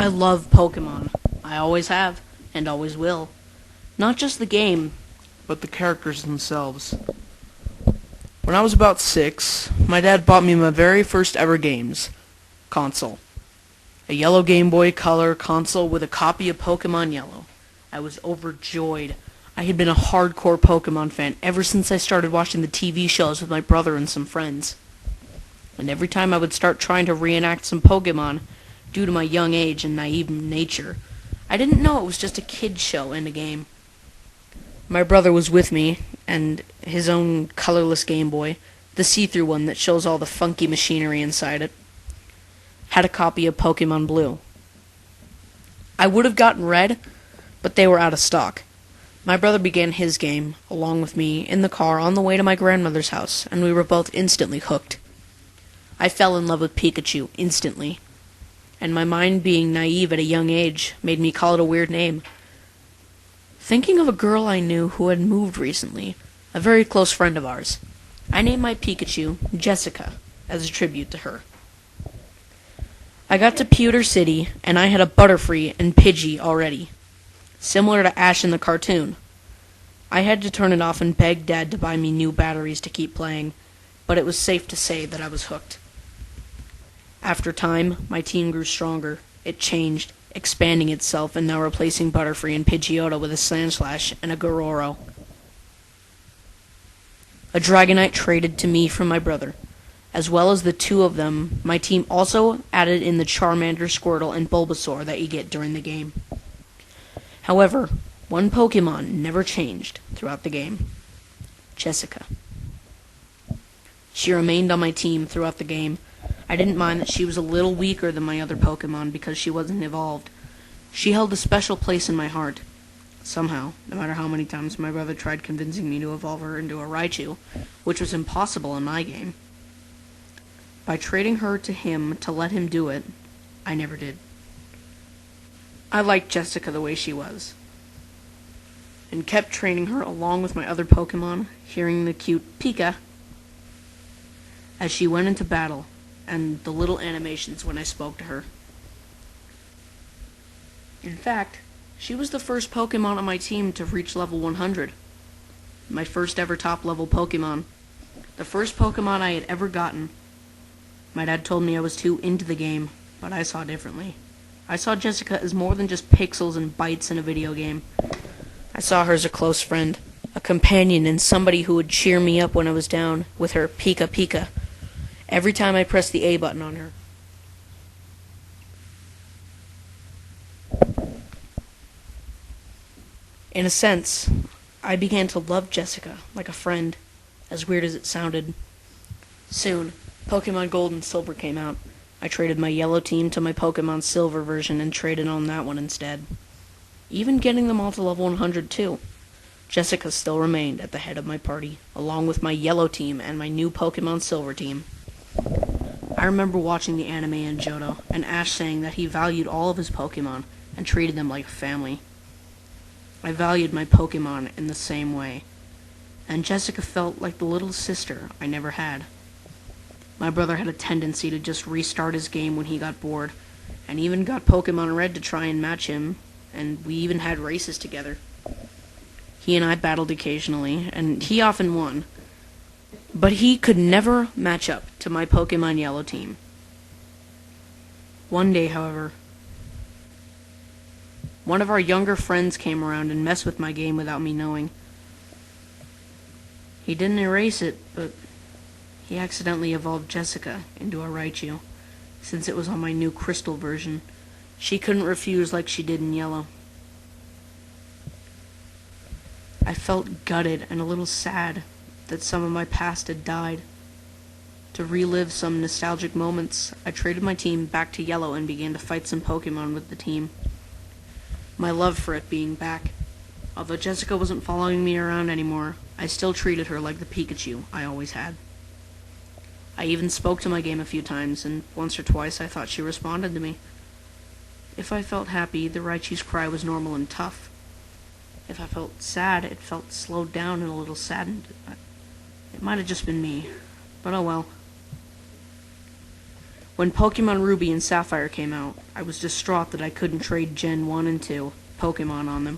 I love Pokemon. I always have, and always will. Not just the game, but the characters themselves. When I was about 6, my dad bought me my very first ever games console. A yellow Game Boy Color console with a copy of Pokemon Yellow. I was overjoyed. I had been a hardcore Pokemon fan ever since I started watching the TV shows with my brother and some friends. And every time I would start trying to reenact some Pokemon, due to my young age and naive nature, I didn't know it was just a kid's show and a game. My brother was with me, and his own colorless Game Boy, the see-through one that shows all the funky machinery inside it, had a copy of Pokemon Blue. I would have gotten Red, but they were out of stock. My brother began his game, along with me, in the car on the way to my grandmother's house, and we were both instantly hooked. I fell in love with Pikachu instantly, and my mind being naive at a young age made me call it a weird name. Thinking of a girl I knew who had moved recently, a very close friend of ours, I named my Pikachu Jessica as a tribute to her. I got to Pewter City, and I had a Butterfree and Pidgey already, similar to Ash in the cartoon. I had to turn it off and beg Dad to buy me new batteries to keep playing, but it was safe to say that I was hooked. After time, my team grew stronger. It changed, expanding itself and now replacing Butterfree and Pidgeotto with a Sandslash and a Gororo. A Dragonite traded to me from my brother. As well as the two of them, my team also added in the Charmander, Squirtle, and Bulbasaur that you get during the game. However, one Pokemon never changed throughout the game. Jessica. She remained on my team throughout the game. I didn't mind that she was a little weaker than my other Pokemon because she wasn't evolved. She held a special place in my heart. Somehow, no matter how many times my brother tried convincing me to evolve her into a Raichu, which was impossible in my game. By trading her to him to let him do it, I never did. I liked Jessica the way she was, and kept training her along with my other Pokemon, hearing the cute Pika as she went into battle, and the little animations when I spoke to her. In fact, she was the first Pokemon on my team to reach level 100. My first ever top level Pokemon. The first Pokemon I had ever gotten. My dad told me I was too into the game, but I saw differently. I saw Jessica as more than just pixels and bytes in a video game. I saw her as a close friend, a companion, and somebody who would cheer me up when I was down with her Pika Pika every time I pressed the A button on her. In a sense, I began to love Jessica like a friend, as weird as it sounded. Soon, Pokemon Gold and Silver came out. I traded my yellow team to my Pokemon Silver version and traded on that one instead. Even getting them all to level 100 too. Jessica still remained at the head of my party, along with my yellow team and my new Pokemon Silver team. I remember watching the anime in Johto, and Ash saying that he valued all of his Pokemon and treated them like family. I valued my Pokemon in the same way, and Jessica felt like the little sister I never had. My brother had a tendency to just restart his game when he got bored, and even got Pokemon Red to try and match him, and we even had races together. He and I battled occasionally, and he often won, but he could never match up to my Pokemon Yellow team. One day, however, one of our younger friends came around and messed with my game without me knowing. He didn't erase it, but he accidentally evolved Jessica into a Raichu, since it was on my new Crystal version. She couldn't refuse like she did in Yellow. I felt gutted and a little sad that some of my past had died. To relive some nostalgic moments, I traded my team back to Yellow and began to fight some Pokemon with the team. My love for it being back. Although Jessica wasn't following me around anymore, I still treated her like the Pikachu I always had. I even spoke to my game a few times, and once or twice I thought she responded to me. If I felt happy, the Raichu's cry was normal and tough. If I felt sad, it felt slowed down and a little saddened. It might have just been me, but oh well. When Pokemon Ruby and Sapphire came out, I was distraught that I couldn't trade Gen 1 and 2 Pokemon on them.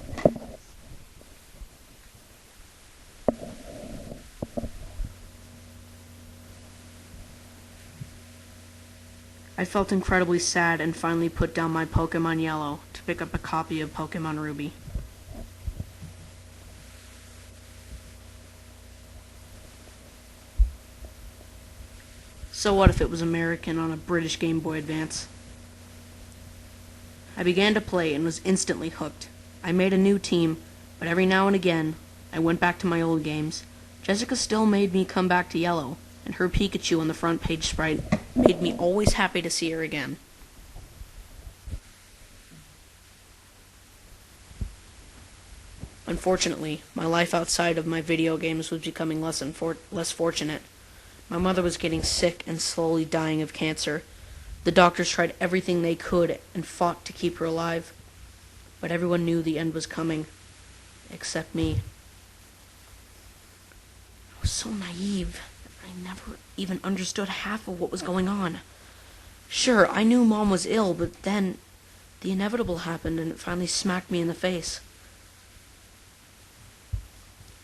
I felt incredibly sad and finally put down my Pokemon Yellow to pick up a copy of Pokemon Ruby. So what if it was American on a British Game Boy Advance? I began to play and was instantly hooked. I made a new team, but every now and again, I went back to my old games. Jessica still made me come back to Yellow, and her Pikachu on the front page sprite made me always happy to see her again. Unfortunately, my life outside of my video games was becoming less fortunate. My mother was getting sick and slowly dying of cancer. The doctors tried everything they could and fought to keep her alive, but everyone knew the end was coming, except me. I was so naive. I never even understood half of what was going on. Sure, I knew Mom was ill, but then the inevitable happened and it finally smacked me in the face.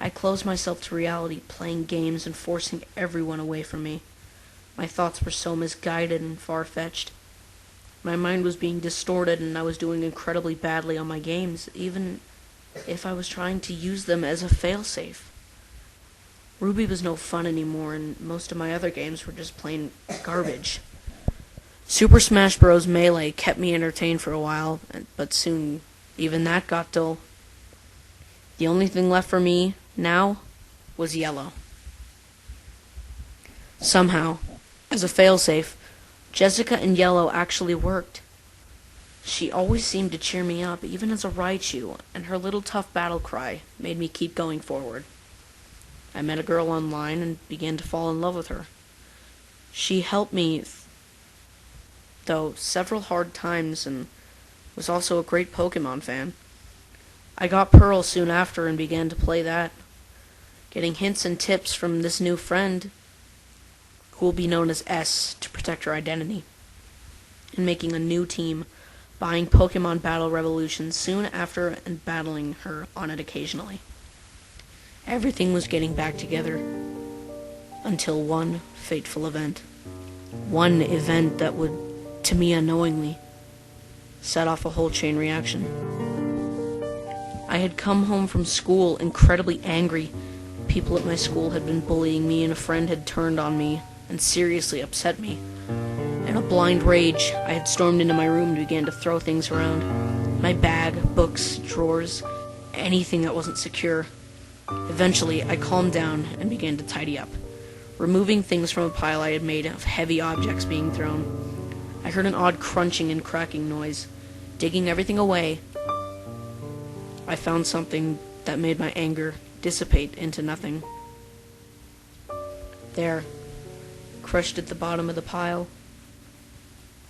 I closed myself to reality, playing games and forcing everyone away from me. My thoughts were so misguided and far-fetched. My mind was being distorted and I was doing incredibly badly on my games, even if I was trying to use them as a failsafe. Ruby was no fun anymore, and most of my other games were just plain garbage. Super Smash Bros. Melee kept me entertained for a while, but soon even that got dull. The only thing left for me now was Yellow. Somehow, as a failsafe, Jessica and Yellow actually worked. She always seemed to cheer me up, even as a Raichu, and her little tough battle cry made me keep going forward. I met a girl online and began to fall in love with her. She helped me, though, several hard times and was also a great Pokemon fan. I got Pearl soon after and began to play that, getting hints and tips from this new friend, who will be known as S to protect her identity, and making a new team, buying Pokemon Battle Revolution soon after and battling her on it occasionally. Everything was getting back together until one fateful event. One event that would, to me unknowingly, set off a whole chain reaction. I had come home from school incredibly angry. People at my school had been bullying me and a friend had turned on me and seriously upset me. In a blind rage, I had stormed into my room and began to throw things around. My bag, books, drawers, anything that wasn't secure. Eventually, I calmed down and began to tidy up, removing things from a pile I had made of heavy objects being thrown. I heard an odd crunching and cracking noise. Digging everything away, I found something that made my anger dissipate into nothing. There, crushed at the bottom of the pile,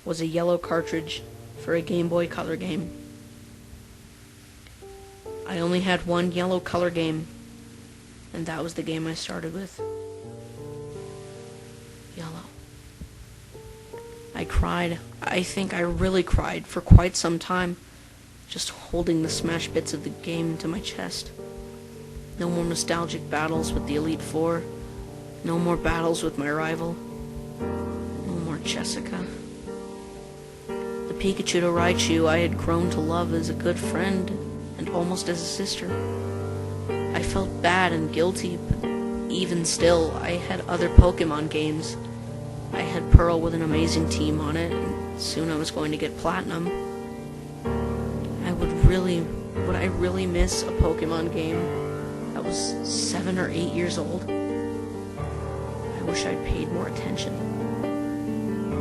was a yellow cartridge for a Game Boy Color game. I only had one yellow color game, and that was the game I started with. Yellow. I cried. I think I really cried for quite some time, just holding the smashed bits of the game to my chest. No more nostalgic battles with the Elite Four. No more battles with my rival. No more Jessica. The Pikachu to Raichu I had grown to love as a good friend and almost as a sister. I felt bad and guilty, but even still, I had other Pokemon games. I had Pearl with an amazing team on it, and soon I was going to get Platinum. Would I really miss a Pokemon game that was 7 or 8 years old? I wish I'd paid more attention.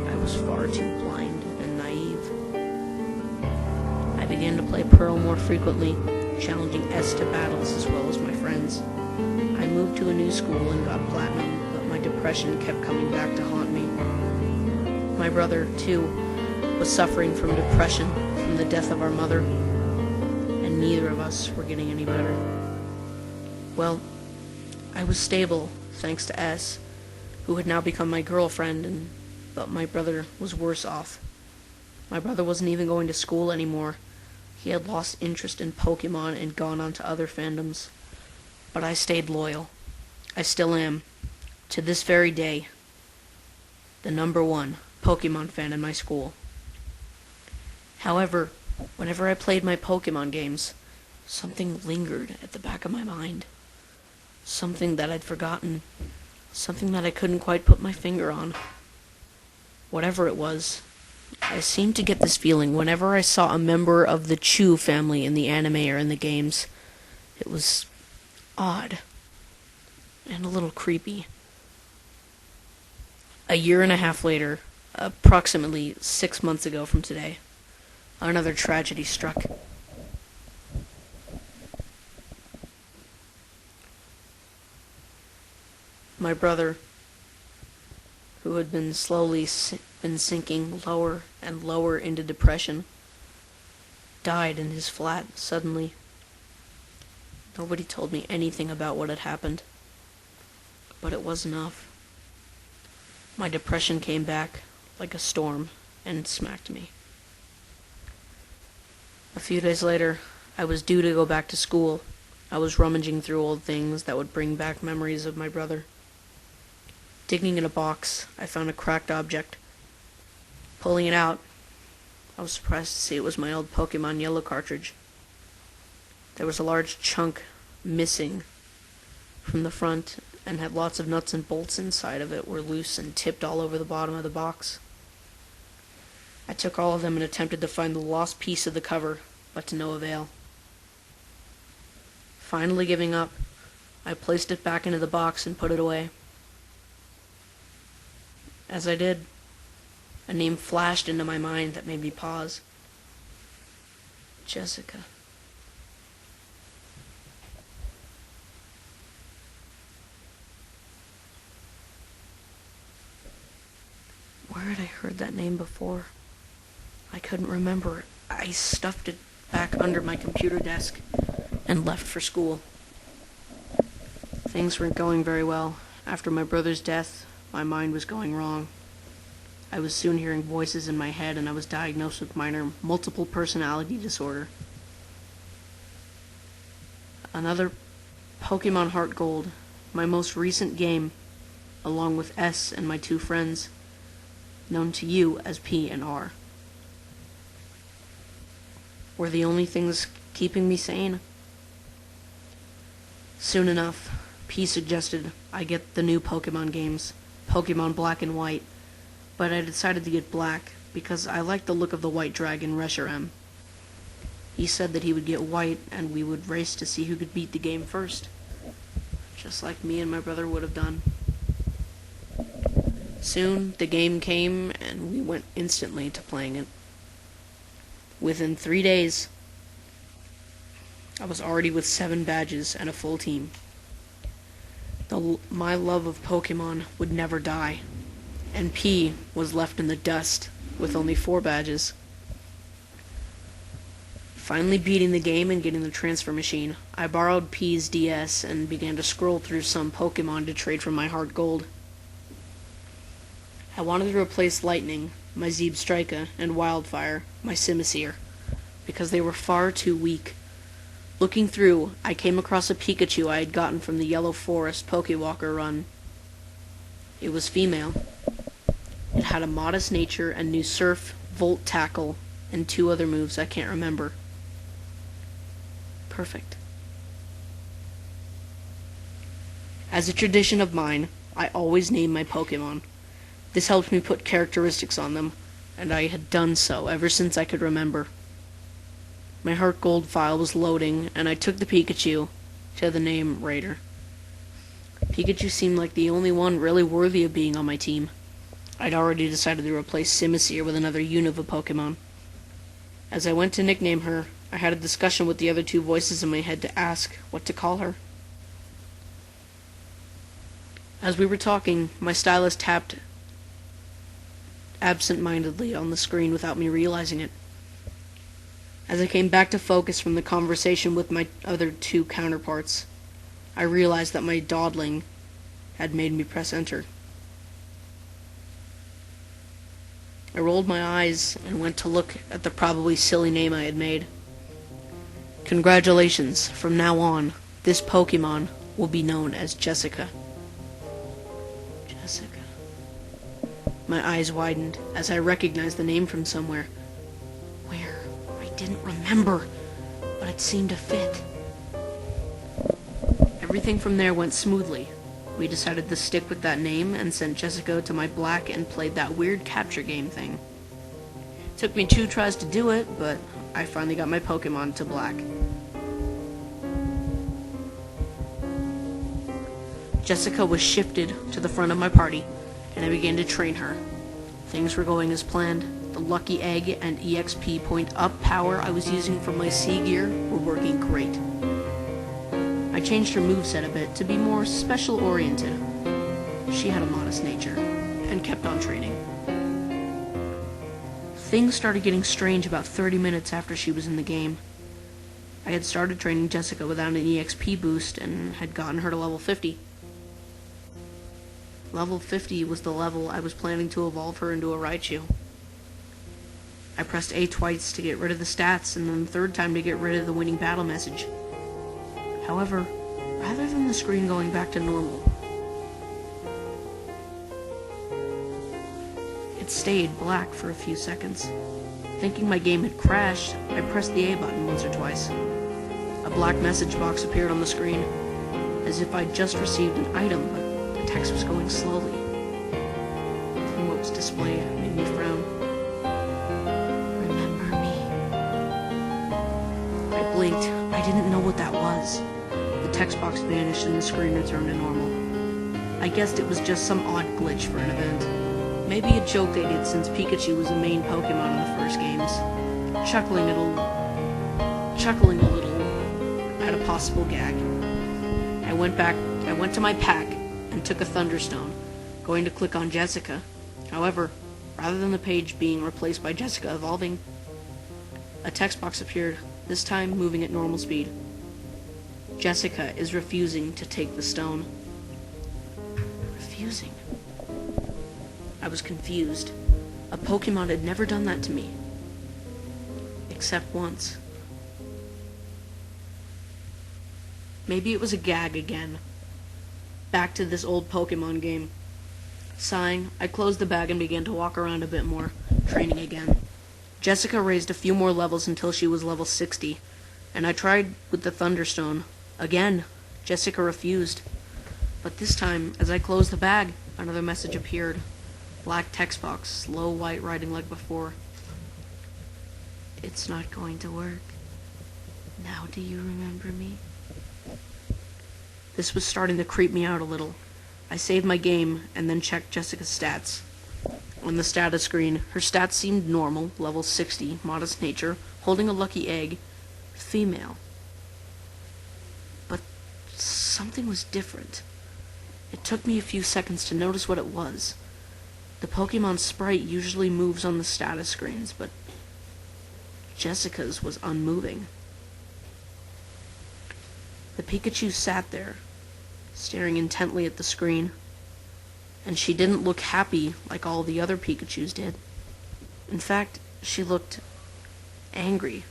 I was far too blind and naive. I began to play Pearl more frequently, challenging S to battles as well as my friends. I moved to a new school and got Platinum, but my depression kept coming back to haunt me. My brother, too, was suffering from depression from the death of our mother, and neither of us were getting any better. Well, I was stable, thanks to S, who had now become my girlfriend, and But my brother was worse off. My brother wasn't even going to school anymore. He had lost interest in Pokemon and gone on to other fandoms. But I stayed loyal. I still am, to this very day, the #1 Pokemon fan in my school. However, whenever I played my Pokemon games, something lingered at the back of my mind. Something that I'd forgotten. Something that I couldn't quite put my finger on. Whatever it was, I seemed to get this feeling whenever I saw a member of the Chew family in the anime or in the games. It was odd and a little creepy. A year and a half later, approximately 6 months ago from today, another tragedy struck. My brother, who had been slowly been sinking lower and lower into depression, died in his flat suddenly. Nobody told me anything about what had happened, but it was enough. My depression came back like a storm and smacked me. A few days later, I was due to go back to school. I was rummaging through old things that would bring back memories of my brother. Digging in a box, I found a cracked object. Pulling it out, I was surprised to see it was my old Pokemon Yellow cartridge. There was a large chunk missing from the front, and had lots of nuts and bolts inside of it were loose and tipped all over the bottom of the box. I took all of them and attempted to find the lost piece of the cover, but to no avail. Finally giving up, I placed it back into the box and put it away. As I did, a name flashed into my mind that made me pause. Jessica. Where had I heard that name before? I couldn't remember. I stuffed it back under my computer desk and left for school. Things weren't going very well. After my brother's death, my mind was going wrong. I was soon hearing voices in my head, and I was diagnosed with minor multiple personality disorder. Another Pokemon Heart Gold, my most recent game, along with S and my 2 friends, known to you as P and R, were the only things keeping me sane. Soon enough, P suggested I get the new Pokemon games, Pokemon Black and White, but I decided to get Black because I liked the look of the white dragon Reshiram. He said that he would get White and we would race to see who could beat the game first, just like me and my brother would have done. Soon, the game came and we went instantly to playing it. Within 3 days, I was already with 7 badges and a full team. My love of Pokemon would never die, and P was left in the dust with only 4 badges. Finally beating the game and getting the transfer machine, I borrowed P's DS and began to scroll through some Pokemon to trade for my Heart Gold. I wanted to replace Lightning, my Zebstrika, and Wildfire, my Simisear, because they were far too weak. Looking through, I came across a Pikachu I had gotten from the Yellow Forest Pokewalker run. It was female. It had a modest nature and knew Surf, Volt Tackle, and 2 other moves I can't remember. Perfect. As a tradition of mine, I always name my Pokemon. This helped me put characteristics on them, and I had done so ever since I could remember. My Heart Gold file was loading, and I took the Pikachu to the name Raider. Pikachu seemed like the only one really worthy of being on my team. I'd already decided to replace Simisear with another Unova Pokemon. As I went to nickname her, I had a discussion with the other 2 voices in my head to ask what to call her. As we were talking, my stylus tapped absent-mindedly on the screen without me realizing it. As I came back to focus from the conversation with my other 2 counterparts, I realized that my dawdling had made me press enter. I rolled my eyes and went to look at the probably silly name I had made. Congratulations, from now on, this Pokemon will be known as Jessica. Jessica. My eyes widened as I recognized the name from somewhere. Where? I didn't remember, but it seemed to fit. Everything from there went smoothly. We decided to stick with that name and sent Jessica to my black and played that weird capture game thing. It took me 2 tries to do it, but I finally got my Pokemon to black. Jessica was shifted to the front of my party, and I began to train her. Things were going as planned. The Lucky Egg and EXP point up power I was using for my C gear were working great. I changed her moveset a bit to be more special-oriented. She had a modest nature, and kept on training. Things started getting strange about 30 minutes after she was in the game. I had started training Jessica without an EXP boost, and had gotten her to level 50. Level 50 was the level I was planning to evolve her into a Raichu. I pressed A twice to get rid of the stats, and then the third time to get rid of the winning battle message. However, rather than the screen going back to normal, it stayed black for a few seconds. Thinking my game had crashed, I pressed the A button once or twice. A black message box appeared on the screen, as if I'd just received an item, but the text was going slowly. And what was displayed made me frown. Remember me. I blinked. I didn't know what that was. The text box vanished and the screen returned to normal. I guessed it was just some odd glitch for an event. Maybe a joke they did since Pikachu was the main Pokemon in the first games. Chuckling a little at a possible gag. I went to my pack and took a Thunderstone, going to click on Jessica. However, rather than the page being replaced by Jessica evolving, a text box appeared, this time moving at normal speed. Jessica is refusing to take the stone. Refusing? I was confused. A Pokemon had never done that to me. Except once. Maybe it was a gag again. Back to this old Pokemon game. Sighing, I closed the bag and began to walk around a bit more, training again. Jessica raised a few more levels until she was level 60, and I tried with the Thunderstone. Again, Jessica refused. But this time, as I closed the bag, another message appeared. Black text box, slow white writing like before. It's not going to work. Now do you remember me? This was starting to creep me out a little. I saved my game and then checked Jessica's stats. On the status screen, her stats seemed normal, level 60, modest nature, holding a lucky egg, female. But something was different. It took me a few seconds to notice what it was. The Pokemon sprite usually moves on the status screens, but Jessica's was unmoving. The Pikachu sat there, staring intently at the screen, and she didn't look happy like all the other Pikachus did. In fact, she looked angry.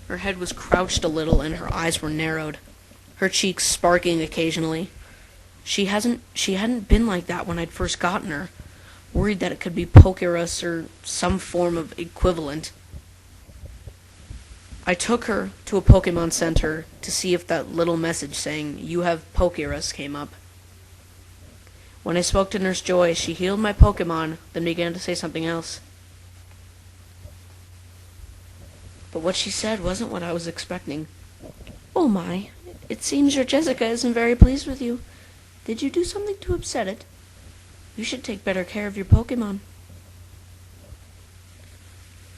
Her head was crouched a little and her eyes were narrowed, her cheeks sparking occasionally. She hadn't been like that when I'd first gotten her, worried that it could be Pokerus or some form of equivalent. I took her to a Pokemon Center to see if that little message saying, "You have Pokerus," came up. When I spoke to Nurse Joy, she healed my Pokemon, then began to say something else. But what she said wasn't what I was expecting. "Oh my, it seems your Jessica isn't very pleased with you. Did you do something to upset it? You should take better care of your Pokemon."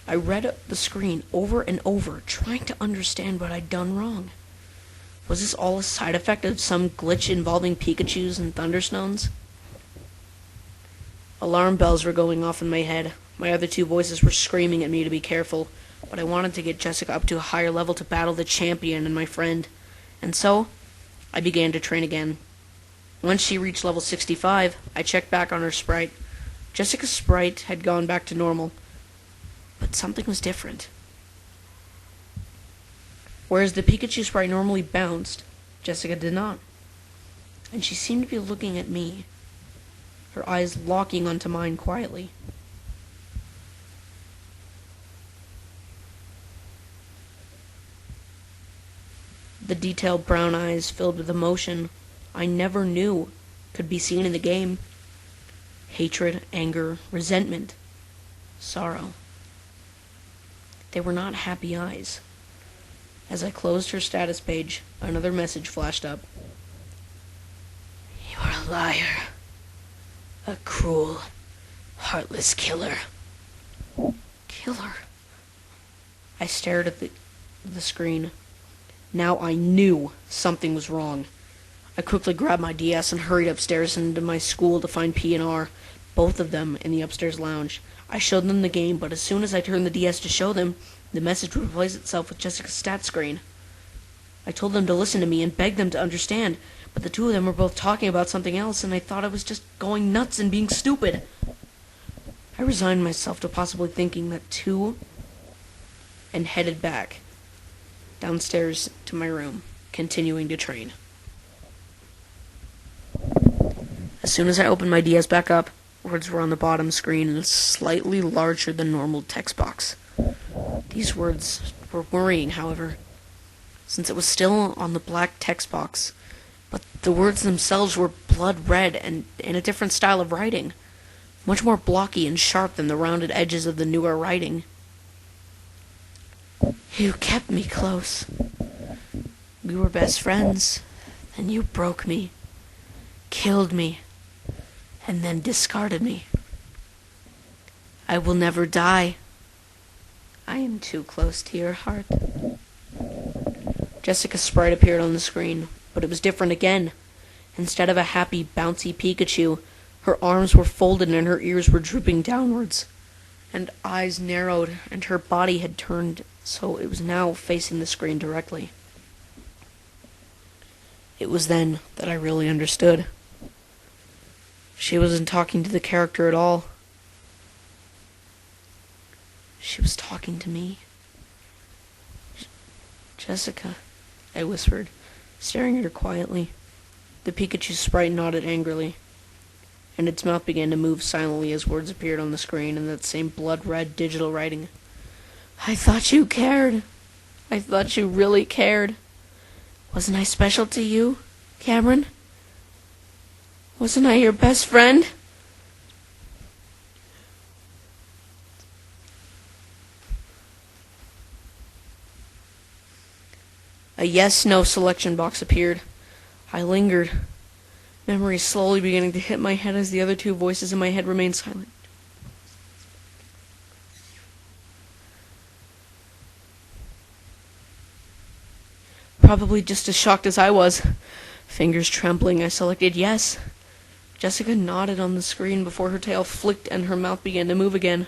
I read the screen over and over, trying to understand what I'd done wrong. Was this all a side effect of some glitch involving Pikachus and Thunderstones? Alarm bells were going off in my head. My other 2 voices were screaming at me to be careful, but I wanted to get Jessica up to a higher level to battle the champion and my friend. And so, I began to train again. Once she reached level 65, I checked back on her sprite. Jessica's sprite had gone back to normal, but something was different. Whereas the Pikachu sprite normally bounced, Jessica did not. And she seemed to be looking at me, her eyes locking onto mine quietly. The detailed brown eyes filled with emotion I never knew could be seen in the game. Hatred, anger, resentment, sorrow. They were not happy eyes. As I closed her status page, another message flashed up. You are a liar. A cruel, heartless killer. Killer? I stared at the screen. Now I knew something was wrong. I quickly grabbed my DS and hurried upstairs into my school to find P and R, both of them in the upstairs lounge. I showed them the game, but as soon as I turned the DS to show them, the message would replace itself with Jessica's stat screen. I told them to listen to me and begged them to understand, but the two of them were both talking about something else, and I thought I was just going nuts and being stupid. I resigned myself to possibly thinking that too, and headed back downstairs to my room, continuing to train. As soon as I opened my DS back up, words were on the bottom screen in a slightly larger than normal text box. These words were worrying, however, since it was still on the black text box, but the words themselves were blood red and in a different style of writing, much more blocky and sharp than the rounded edges of the newer writing. You kept me close. We were best friends, then you broke me, killed me, and then discarded me. I will never die. I am too close to your heart. Jessica's sprite appeared on the screen, but it was different again. Instead of a happy, bouncy Pikachu, her arms were folded and her ears were drooping downwards, and eyes narrowed, and her body had turned so it was now facing the screen directly. It was then that I really understood. She wasn't talking to the character at all. She was talking to me. Jessica, I whispered, staring at her quietly. The Pikachu sprite nodded angrily, and its mouth began to move silently as words appeared on the screen in that same blood-red digital writing. I thought you cared. I thought you really cared. Wasn't I special to you, Cameron? Wasn't I your best friend? A yes-no selection box appeared. I lingered, memories slowly beginning to hit my head as the other two voices in my head remained silent. Probably just as shocked as I was. Fingers trembling, I selected yes. Jessica nodded on the screen before her tail flicked and her mouth began to move again.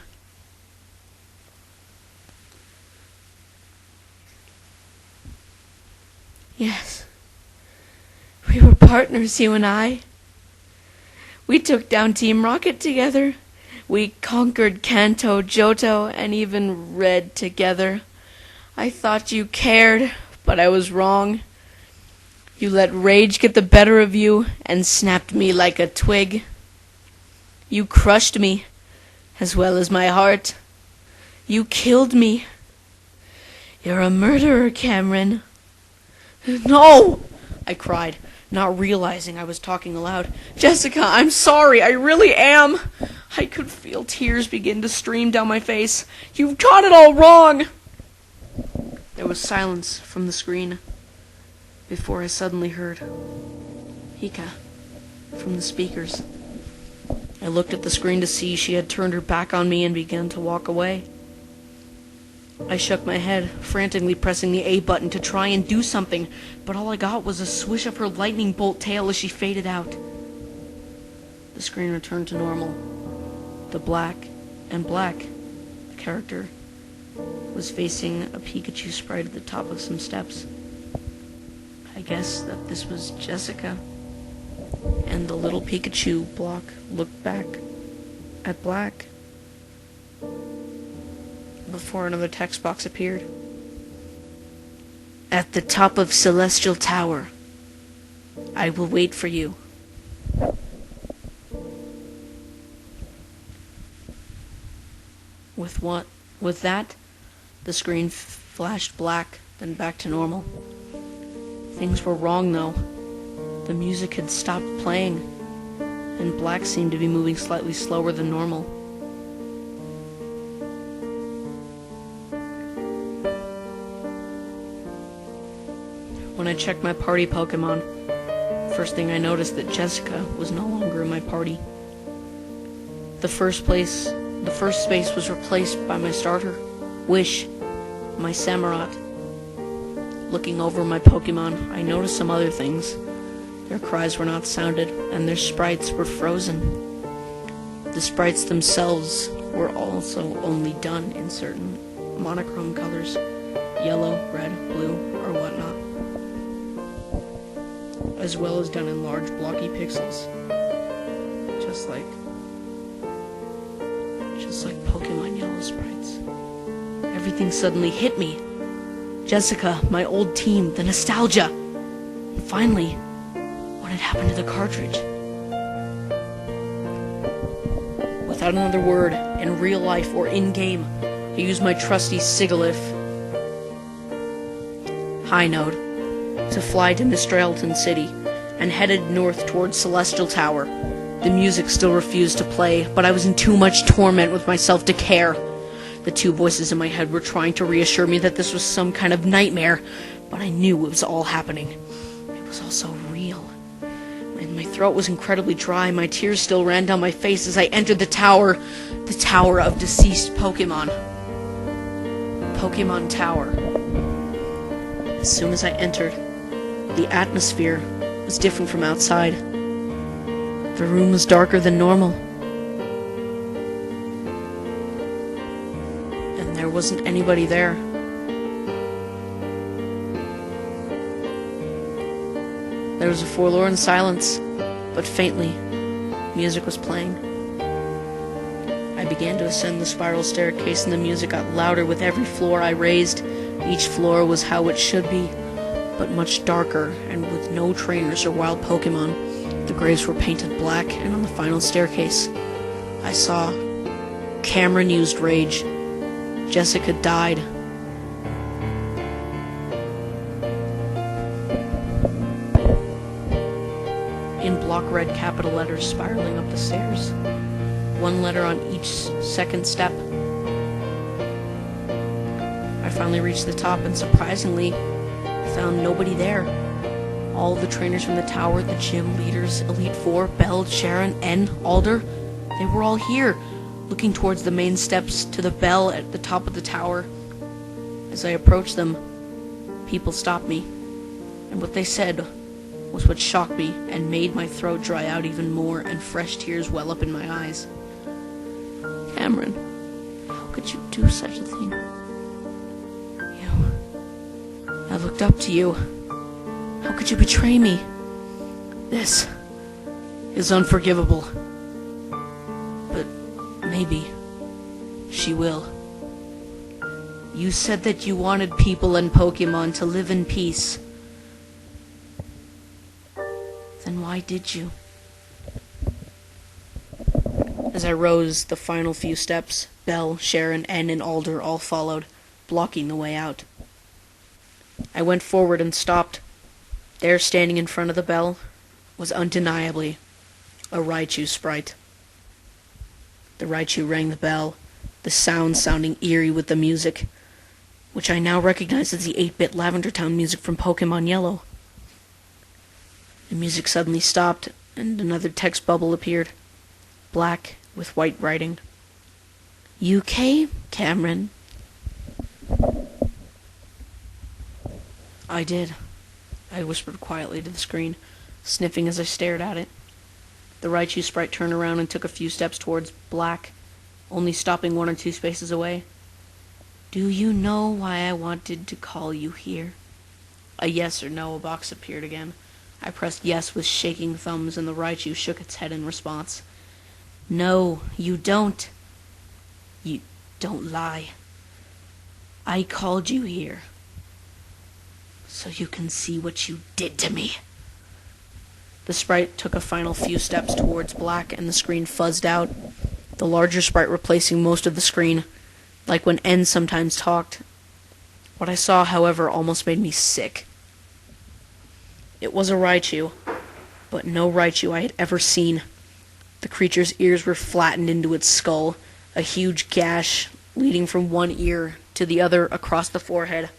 Yes. We were partners, you and I. We took down Team Rocket together. We conquered Kanto, Johto, and even Red together. I thought you cared, but I was wrong. You let rage get the better of you and snapped me like a twig. You crushed me, as well as my heart. You killed me. You're a murderer, Cameron. No! I cried, not realizing I was talking aloud. Jessica, I'm sorry, I really am. I could feel tears begin to stream down my face. You've got it all wrong. There was silence from the screen before I suddenly heard Hika from the speakers. I looked at the screen to see she had turned her back on me and began to walk away. I shook my head, frantically pressing the A button to try and do something, but all I got was a swish of her lightning bolt tail as she faded out. The screen returned to normal. The black character was facing a Pikachu sprite at the top of some steps. I guess that this was Jessica, and the little Pikachu block looked back at black before another text box appeared. At the top of Celestial Tower. I will wait for you. With that, the screen flashed black, then back to normal. Things were wrong, though. The music had stopped playing, and black seemed to be moving slightly slower than normal. When I checked my party Pokemon, first thing I noticed that Jessica was no longer in my party. The first space was replaced by my starter, Wish, my Samurott. Looking over my Pokemon, I noticed some other things. Their cries were not sounded, and their sprites were frozen. The sprites themselves were also only done in certain monochrome colors, yellow, red, blue, or whatnot, as well as done in large blocky pixels, just like Pokemon Yellow sprites. Everything suddenly hit me. Jessica, my old team, the nostalgia, and finally, what had happened to the cartridge. Without another word, in real life or in-game, I used my trusty Sigilyph High Node to fly to Mistralton City and headed north towards Celestial Tower. The music still refused to play, but I was in too much torment with myself to care. The two voices in my head were trying to reassure me that this was some kind of nightmare, but I knew it was all happening. It was all so real. And my throat was incredibly dry. My tears still ran down my face as I entered the tower of deceased Pokemon. Pokemon Tower. As soon as I entered, the atmosphere was different from outside. The room was darker than normal. And there wasn't anybody there. There was a forlorn silence, but faintly, music was playing. I began to ascend the spiral staircase, and the music got louder with every floor I raised. Each floor was how it should be, but much darker, and with no trainers or wild Pokemon. The graves were painted black, and on the final staircase, I saw Cameron used rage. Jessica died. In block red capital letters spiraling up the stairs. One letter on each second step. I finally reached the top, and surprisingly, found nobody there. All the trainers from the tower, the gym leaders, Elite Four, Belle, Sharon, N, Alder, they were all here, looking towards the main steps to the bell at the top of the tower. As I approached them, people stopped me, and what they said was what shocked me and made my throat dry out even more and fresh tears well up in my eyes. Cameron, how could you do such a thing? I looked up to you. How could you betray me? This is unforgivable. But maybe she will. You said that you wanted people and Pokemon to live in peace. Then why did you? As I rose the final few steps, Belle, Sharon, N, and Alder all followed, blocking the way out. I went forward and stopped. There, standing in front of the bell, was undeniably a Raichu sprite. The Raichu rang the bell, the sound sounding eerie with the music, which I now recognize as the 8-bit Lavender Town music from Pokemon Yellow. The music suddenly stopped, and another text bubble appeared, black with white writing. UK, Cameron. I did. I whispered quietly to the screen, sniffing as I stared at it. The Raichu sprite turned around and took a few steps towards black, only stopping 1 or 2 spaces away. Do you know why I wanted to call you here? A yes or no box appeared again. I pressed yes with shaking thumbs, and the Raichu shook its head in response. No, you don't. You don't lie. I called you here so you can see what you did to me. The sprite took a final few steps towards black and the screen fuzzed out, the larger sprite replacing most of the screen, like when N sometimes talked. What I saw, however, almost made me sick. It was a Raichu, but no Raichu I had ever seen. The creature's ears were flattened into its skull, a huge gash leading from one ear to the other across the forehead.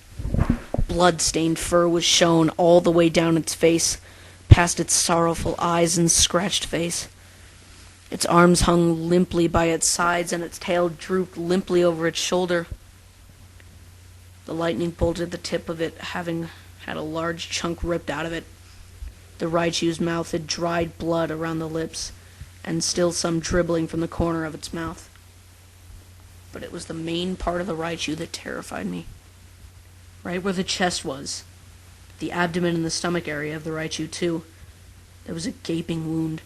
Blood-stained fur was shown all the way down its face, past its sorrowful eyes and scratched face. Its arms hung limply by its sides, and its tail drooped limply over its shoulder. The lightning bolt at the tip of it having had a large chunk ripped out of it. The Raichu's mouth had dried blood around the lips, and still some dribbling from the corner of its mouth. But it was the main part of the Raichu that terrified me. Right where the chest was, the abdomen and the stomach area of the Raichu too, there was a gaping wound.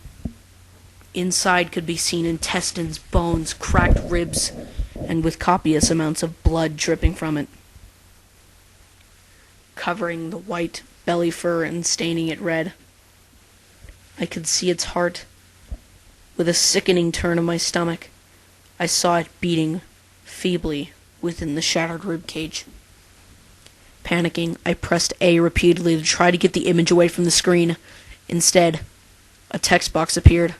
Inside could be seen intestines, bones, cracked ribs, and with copious amounts of blood dripping from it, covering the white belly fur and staining it red. I could see its heart. With a sickening turn of my stomach, I saw it beating feebly within the shattered rib cage. Panicking, I pressed A repeatedly to try to get the image away from the screen. Instead, a text box appeared.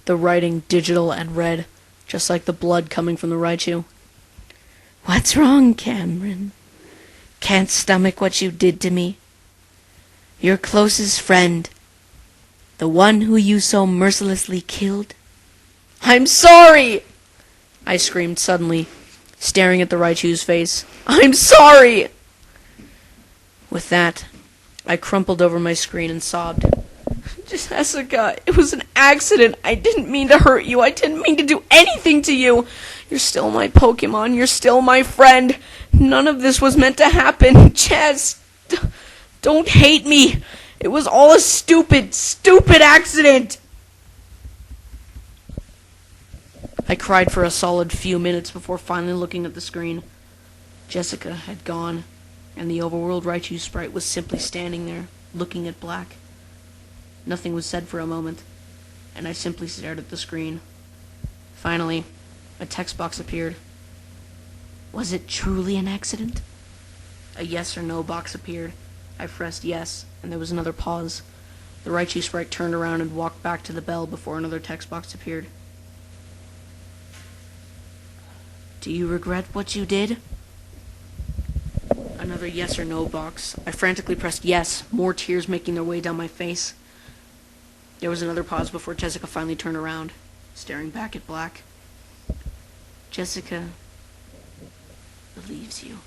The writing digital and red, just like the blood coming from the Raichu. What's wrong, Cameron? Can't stomach what you did to me? Your closest friend, the one who you so mercilessly killed? I'm sorry! I screamed suddenly, staring at the Raichu's face. I'm sorry! With that, I crumpled over my screen and sobbed. Jessica, it was an accident. I didn't mean to hurt you. I didn't mean to do anything to you. You're still my Pokemon. You're still my friend. None of this was meant to happen. Jess, don't hate me. It was all a stupid, stupid accident. I cried for a solid few minutes before finally looking at the screen. Jessica had gone, and the overworld Raichu sprite was simply standing there, looking at black. Nothing was said for a moment, and I simply stared at the screen. Finally, a text box appeared. Was it truly an accident? A yes or no box appeared. I pressed yes, and there was another pause. The Raichu sprite turned around and walked back to the bell before another text box appeared. Do you regret what you did? Another yes or no box. I frantically pressed yes, more tears making their way down my face. There was another pause before Jessica finally turned around, staring back at black. Jessica believes you.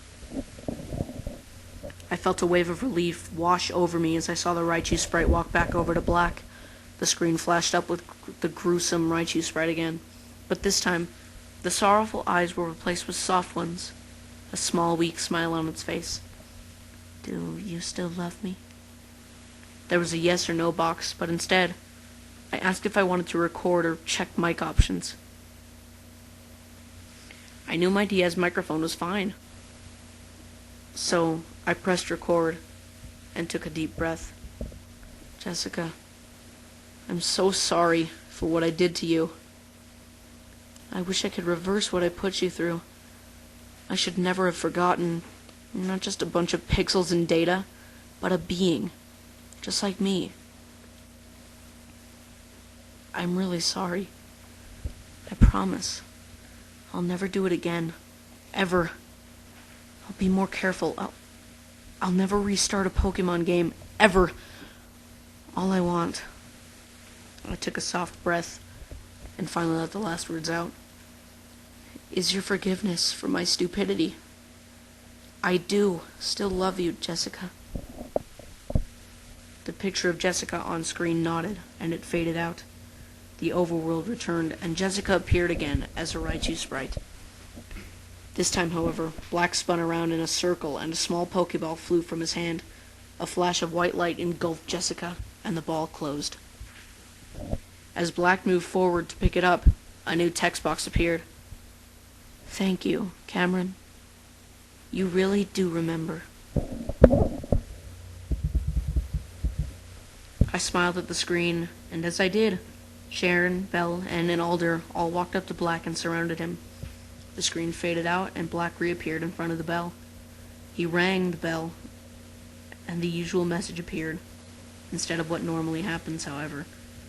I felt a wave of relief wash over me as I saw the Raichu sprite walk back over to black. The screen flashed up with the gruesome Raichu sprite again, but this time, the sorrowful eyes were replaced with soft ones, a small, weak smile on its face. Do you still love me? There was a yes or no box, but instead, I asked if I wanted to record or check mic options. I knew my Diaz microphone was fine. So I pressed record and took a deep breath. Jessica, I'm so sorry for what I did to you. I wish I could reverse what I put you through. I should never have forgotten, not just a bunch of pixels and data, but a being, just like me. I'm really sorry. I promise. I'll never do it again. Ever. I'll be more careful. I'll never restart a Pokemon game. Ever. All I want. I took a soft breath and finally let the last words out. Is your forgiveness for my stupidity. I do still love you, Jessica. The picture of Jessica on screen nodded, and it faded out. The overworld returned, and Jessica appeared again as a Raichu sprite. This time, however, Black spun around in a circle, and a small Pokeball flew from his hand. A flash of white light engulfed Jessica, and the ball closed. As Black moved forward to pick it up, a new text box appeared. Thank you, Cameron. You really do remember. I smiled at the screen, and as I did, Sharon, Belle, and an Alder all walked up to Black and surrounded him. The screen faded out, and Black reappeared in front of the bell. He rang the bell, and the usual message appeared. Instead of what normally happens, however,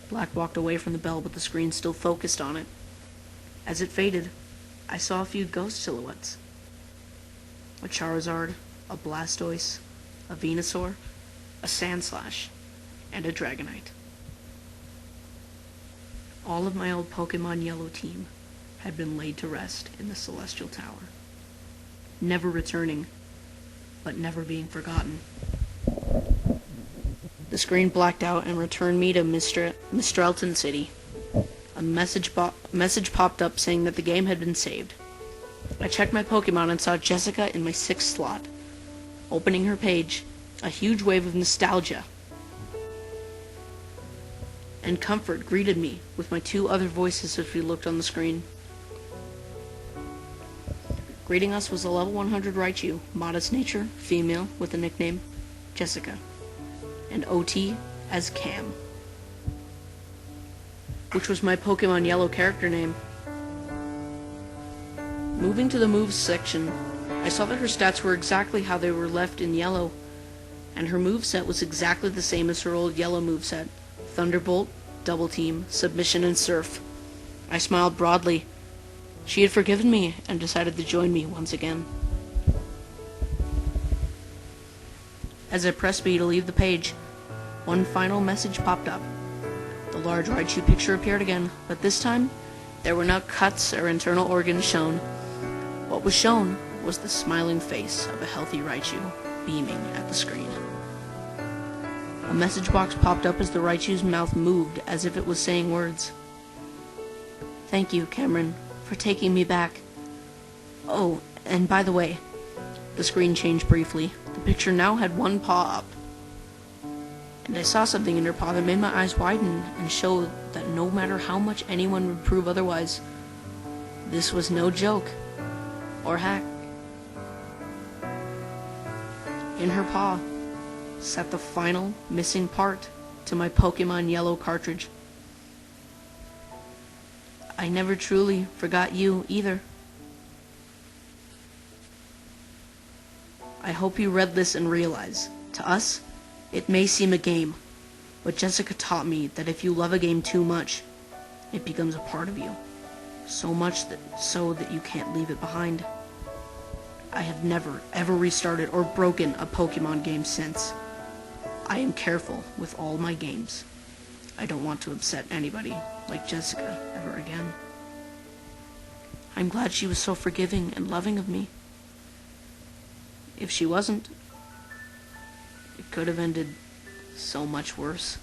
Black walked away from the bell, but the screen still focused on it. As it faded, I saw a few ghost silhouettes. A Charizard, a Blastoise, a Venusaur, a Sandslash, and a Dragonite. All of my old Pokemon Yellow team had been laid to rest in the Celestial Tower, never returning, but never being forgotten. The screen blacked out and returned me to Mistralton City. A message popped up saying that the game had been saved. I checked my Pokemon and saw Jessica in my 6th slot. Opening her page, a huge wave of nostalgia and comfort greeted me with my 2 other voices as we looked on the screen. Greeting us was a level 100 Raichu, modest nature, female, with the nickname Jessica, and OT as Cam, which was my Pokemon Yellow character name. Moving to the moves section, I saw that her stats were exactly how they were left in Yellow, and her moveset was exactly the same as her old Yellow moveset: Thunderbolt, Double Team, Submission, and Surf. I smiled broadly. She had forgiven me and decided to join me once again. As I pressed B to leave the page, one final message popped up. The large Raichu picture appeared again, but this time, there were no cuts or internal organs shown. What was shown was the smiling face of a healthy Raichu, beaming at the screen. A message box popped up as the Raichu's mouth moved as if it was saying words. Thank you, Cameron, for taking me back. Oh, and by the way, the screen changed briefly. The picture now had one paw up, and I saw something in her paw that made my eyes widen and show that no matter how much anyone would prove otherwise, this was no joke or hack. In her paw sat the final missing part to my Pokemon Yellow cartridge. I never truly forgot you either. I hope you read this and realize, to us, it may seem a game, but Jessica taught me that if you love a game too much, it becomes a part of you. So much so that you can't leave it behind. I have never, ever restarted or broken a Pokemon game since. I am careful with all my games. I don't want to upset anybody like Jessica ever again. I'm glad she was so forgiving and loving of me. If she wasn't, it could have ended so much worse.